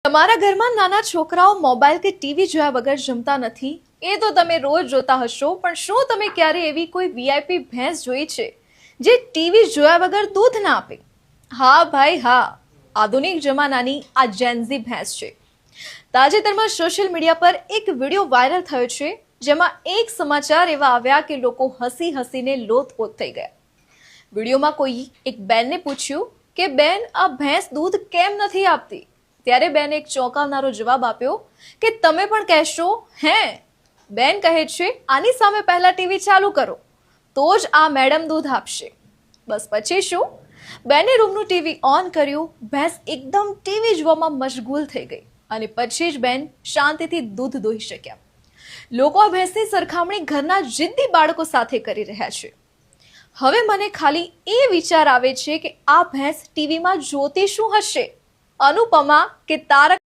તમારા ઘરમાં નાના છોકરાઓ મોબાઈલ કે ટીવી જોયા વગર જમતા નથી એ તો તમે રોજ જોતા હશો, પણ શું તમે ક્યારે એવી કોઈ વીઆઈપી ભેંસ જોઈ છે જે ટીવી જોયા વગર દૂધ ના આપે? હા ભાઈ હા, આધુનિક જમાનાની આ જેન્ઝી ભેંસ છે. તાજેતરમાં સોશિયલ મીડિયા પર એક વિડીયો વાયરલ થયો છે જેમાં એક સમાચાર એવા આવ્યા કે લોકો હસી હસીને લોથપોથ થઈ ગયા. વિડીયોમાં કોઈ એક બેનને પૂછ્યું કે બેન, આ ભેંસ દૂધ કેમ નથી આપતી? ત્યારે બેને એક ચોંકાવનારો જવાબ આપ્યો કે તમે પણ કહેશો હે? બેન કહે છે આની સામે પહેલા ટીવી ચાલુ કરો તો જ આ મેડમ દૂધ આપશે. બસ પછી શું? બેને રૂમનું ટીવી ઓન કર્યું, ભેંસ એકદમ ટીવી જોવામાં મશગુલ થઈ ગઈ અને પછી જ બેન શાંતિથી દૂધ દોહી શક્યા. લોકો આ ભેંસની સરખામણી ઘરના જિદ્દી બાળકો સાથે કરી રહ્યા છે. હવે મને ખાલી એ વિચાર આવે છે કે આ ભેંસ ટીવીમાં જોતી શું હશે? અનુપમા કે તારક